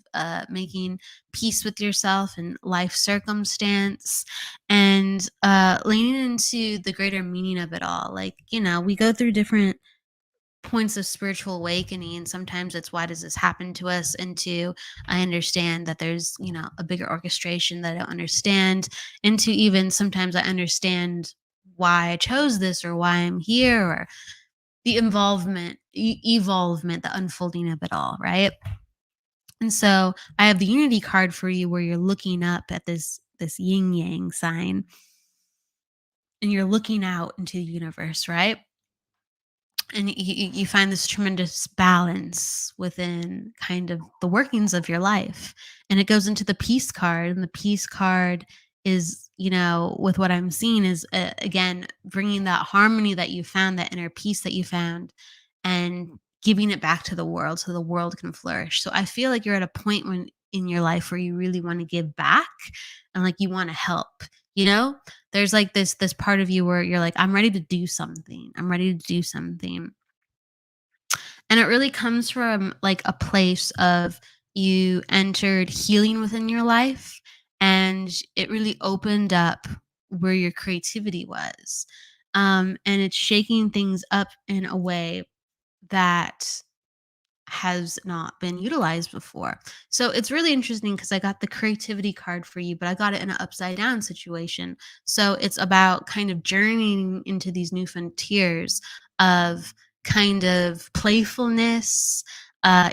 making peace with yourself and life circumstance and leaning into the greater meaning of it all. Like, we go through different points of spiritual awakening, and sometimes it's why does this happen to us, into I understand that there's a bigger orchestration that I don't understand, into even sometimes I understand why I chose this or why I'm here, or the evolvement, the unfolding of it all, right? And so I have the unity card for you, where you're looking up at this yin yang sign, and you're looking out into the universe, right? And you find this tremendous balance within kind of the workings of your life, and it goes into the peace card, and the peace card is, with what I'm seeing, is again bringing that harmony that you found, that inner peace that you found, and giving it back to the world so the world can flourish. So I feel like you're at a point when in your life where you really want to give back, and like you want to help, you know there's like this part of you where you're like, I'm ready to do something. I'm ready to do something. And it really comes from like a place of, you entered healing within your life, and it really opened up where your creativity was. And it's shaking things up in a way that has not been utilized before. So it's really interesting because I got the creativity card for you, but I got it in an upside down situation. So it's about kind of journeying into these new frontiers of kind of playfulness,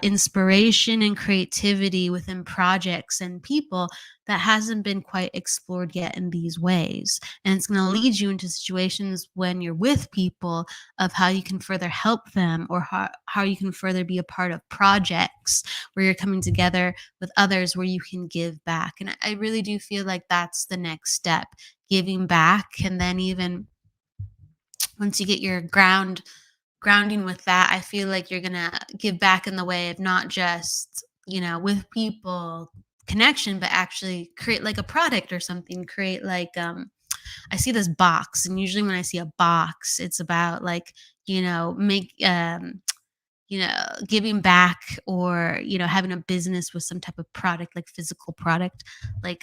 inspiration, and creativity within projects and people that hasn't been quite explored yet in these ways. And it's going to lead you into situations when you're with people, of how you can further help them, or how you can further be a part of projects where you're coming together with others where you can give back. And I really do feel like that's the next step, giving back. And then even once you get your grounding with that, I feel like you're gonna give back in the way of not just, with people connection, but actually create like a product or something. Create like I see this box, and usually when I see a box, it's about like, make giving back, or having a business with some type of product, like physical product, like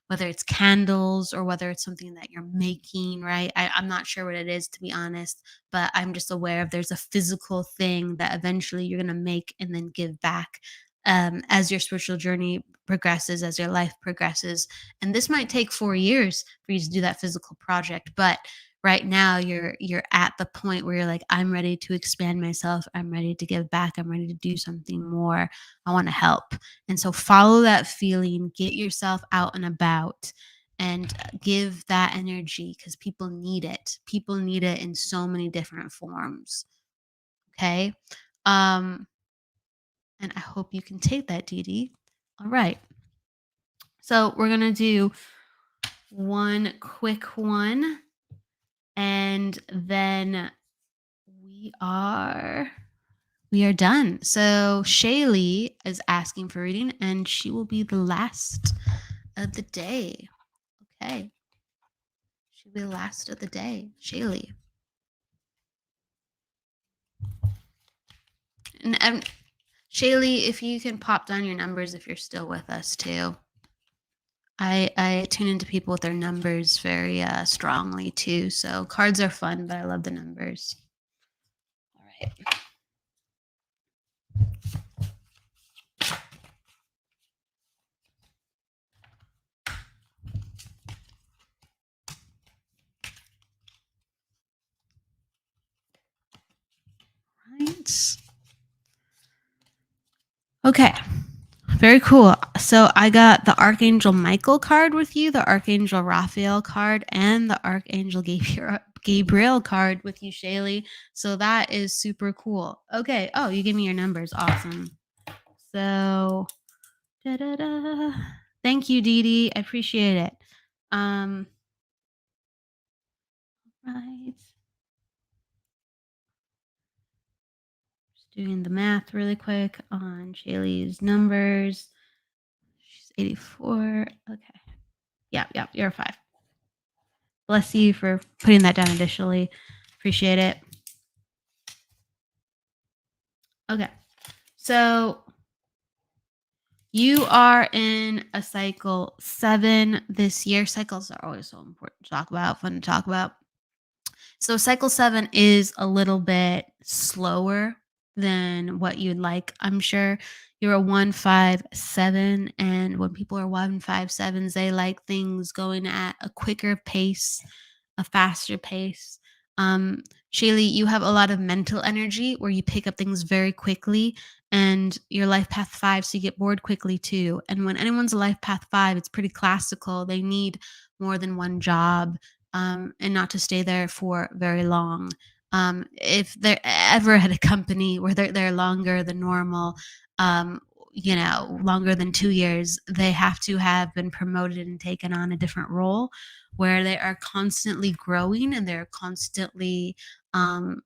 whether it's candles or whether it's something that you're making, right? I'm not sure what it is, to be honest, but I'm just aware of there's a physical thing that eventually you're going to make and then give back, as your spiritual journey progresses, as your life progresses. And this might take 4 years for you to do that physical project, but right now you're at the point where you're like, I'm ready to expand myself, I'm ready to give back, I'm ready to do something more, I want to help. And so follow that feeling, get yourself out and about, and give that energy, because people need it in so many different forms. Okay. um and I hope you can take that, Dee Dee. All right, so we're gonna do one quick one, and then we are we are done. So Shaylee is asking for reading, and she will be the last of the day. Okay. Should be the last of the day. Shaylee. And Shaylee, if you can pop down your numbers if you're still with us too. I tune into people with their numbers very strongly too. So cards are fun, but I love the numbers. All right. Right. Okay. Very cool. So I got the Archangel Michael card with you, the Archangel Raphael card, and the Archangel Gabriel card with you, Shaylee. So that is super cool. Okay. Oh, you gave me your numbers. Awesome. So, da-da-da. Thank you, Dee Dee. I appreciate it. Right. Just doing the math really quick on Shaylee's numbers. She's 84. Okay. Yep, you're a 5. Bless you for putting that down initially. Appreciate it. Okay. So you are in a cycle 7 this year. Cycles are always so important to talk about, fun to talk about. So cycle 7 is a little bit slower than what you'd like. I'm sure you're a 157, and when people are 157s, they like things going at a quicker pace, a faster pace. Um, Shaylee, you have a lot of mental energy where you pick up things very quickly, and your life path 5, so you get bored quickly too. And when anyone's a life path 5, it's pretty classical. They need more than one job, and not to stay there for very long. If they're ever at a company where they're there longer than normal, um, longer than 2 years, they have to have been promoted and taken on a different role where they are constantly growing and they're constantly, um,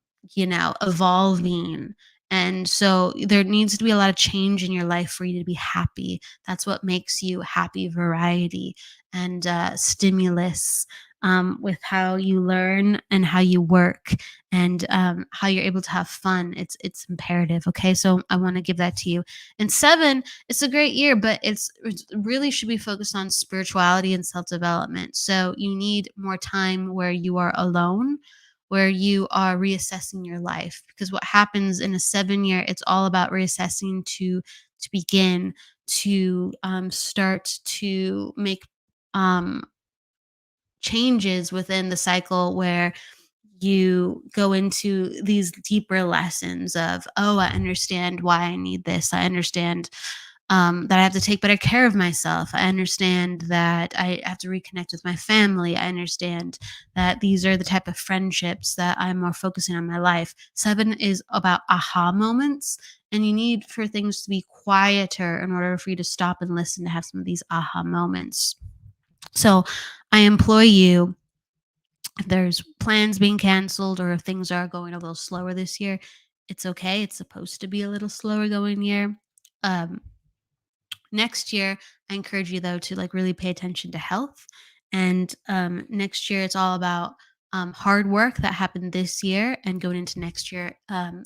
evolving. And so there needs to be a lot of change in your life for you to be happy. That's what makes you happy, variety and stimulus, with how you learn and how you work, and how you're able to have fun. It's imperative. Okay, so I want to give that to you. And 7, it's a great year, but it's really should be focused on spirituality and self development. So you need more time where you are alone, where you are reassessing your life, because what happens in a 7 year, it's all about reassessing to begin to start to make um changes within the cycle where you go into these deeper lessons of, oh, I understand why I need this. I understand that I have to take better care of myself. I understand that I have to reconnect with my family. I understand that these are the type of friendships that I'm more focusing on my life. 7 is about aha moments, and you need for things to be quieter in order for you to stop and listen to have some of these aha moments. So I employ you, if there's plans being canceled or if things are going a little slower this year, it's okay. It's supposed to be a little slower going year. Um, Next year, I encourage you though to like really pay attention to health. And next year, it's all about hard work that happened this year, and going into next year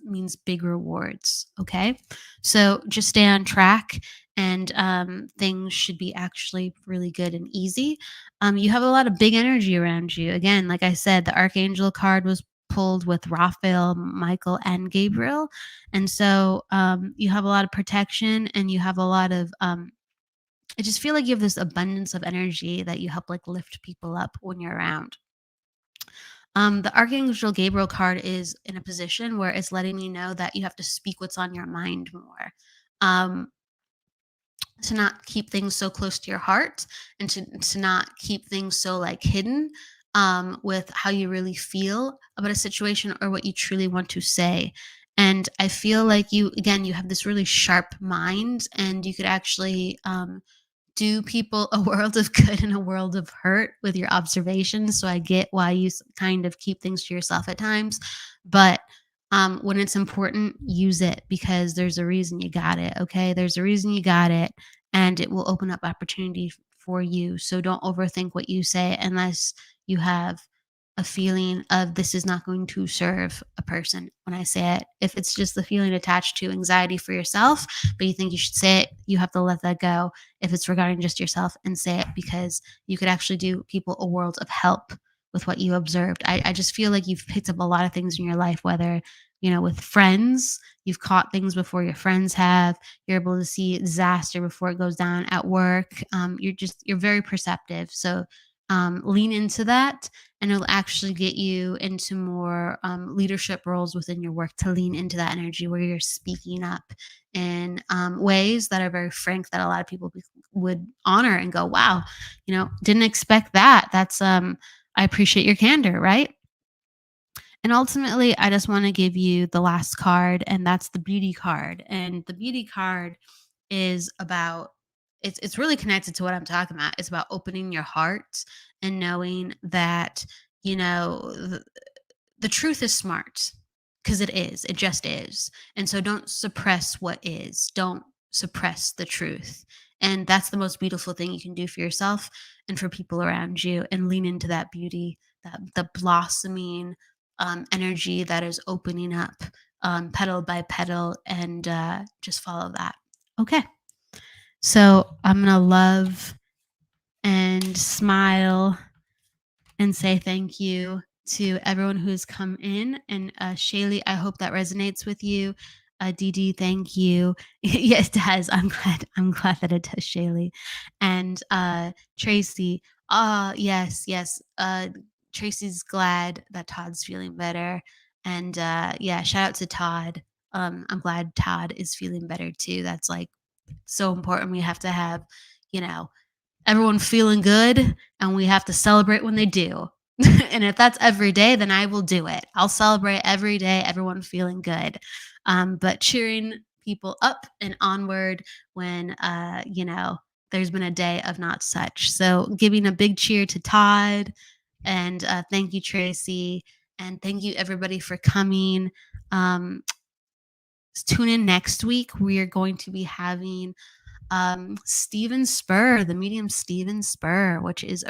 means big rewards. Okay, so just stay on track, and things should be actually really good and easy. You have a lot of big energy around you. Again, like I said, the Archangel card was pulled with Raphael, Michael, and Gabriel. And so you have a lot of protection, and you have a lot of I just feel like you have this abundance of energy that you help like lift people up when you're around. The Archangel Gabriel card is in a position where it's letting me know that you have to speak what's on your mind more. Um, to not keep things so close to your heart, and to not keep things so like hidden, with how you really feel about a situation or what you truly want to say. And I feel like you, again, you have this really sharp mind, and you could actually do people a world of good and a world of hurt with your observations. So I get why you kind of keep things to yourself at times, but when it's important, use it, because there's a reason you got it. Okay, there's a reason you got it, and it will open up opportunity for you. So don't overthink what you say unless you have a feeling of this is not going to serve a person when I say it. If it's just the feeling attached to anxiety for yourself, but you think you should say it, you have to let that go. If it's regarding just yourself, and say it, because you could actually do people a world of help with what you observed. I just feel like you've picked up a lot of things in your life, whether, with friends, you've caught things before your friends have. You're able to see disaster before it goes down at work. You're very perceptive. So lean into that, and it'll actually get you into more leadership roles within your work, to lean into that energy where you're speaking up in ways that are very frank, that a lot of people would honor and go, wow, didn't expect that. I appreciate your candor, right? And ultimately, I just want to give you the last card, and that's the beauty card. And the beauty card is about, it's really connected to what I'm talking about. It's about opening your heart and knowing that, you know, the truth is smart, because it is. It just is. And so don't suppress what is. Don't suppress the truth. And that's the most beautiful thing you can do for yourself and for people around you, and lean into that beauty, that the blossoming energy that is opening up, petal by petal, and just follow that. Okay. So I'm going to love and smile and say thank you to everyone who's come in. And Shaylee, I hope that resonates with you. Dee Dee, thank you. Yes, it does. I'm glad that it does, Shaylee. And Tracy, yes. Tracy's glad that Todd's feeling better. And yeah, shout out to Todd. I'm glad Todd is feeling better too. That's like so important. We have to have, you know, everyone feeling good, and we have to celebrate when they do. And if that's every day, then I will do it. I'll celebrate every day, everyone feeling good. But cheering people up and onward when, there's been a day of not such. So giving a big cheer to Todd, and thank you, Tracy. And thank you, everybody, for coming. Um, Tune in next week. We are going to be having Steven Spur, the medium Steven Spur, which is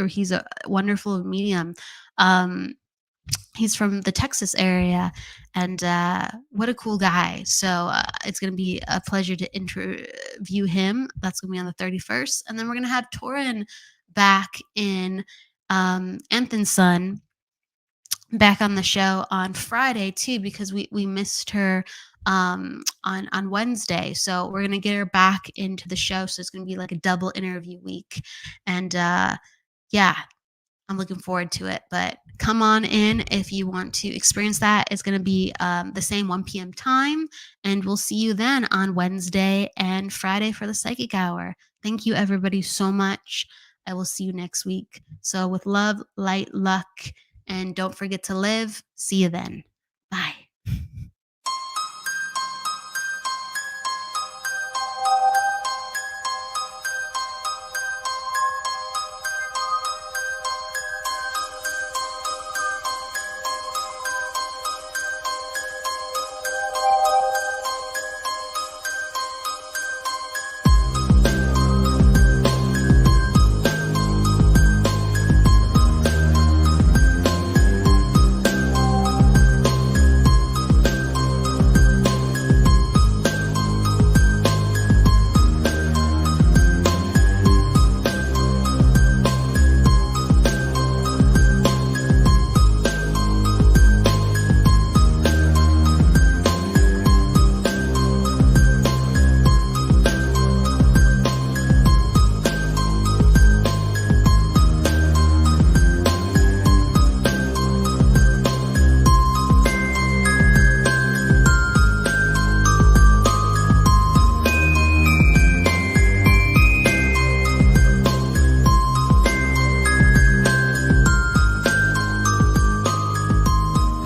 he's a wonderful medium. He's from the Texas area, and what a cool guy. So it's going to be a pleasure to interview him. That's going to be on the 31st. And then we're going to have Torin back in Anthon's son back on the show on Friday too, because we missed her on Wednesday. So we're gonna get her back into the show. So it's gonna be like a double interview week. And yeah, I'm looking forward to it. But come on in if you want to experience that. It's going to be the same 1 p.m. time. And we'll see you then on Wednesday and Friday for the Psychic Hour. Thank you, everybody, so much. I will see you next week. So with love, light, luck, and don't forget to live. See you then. Bye.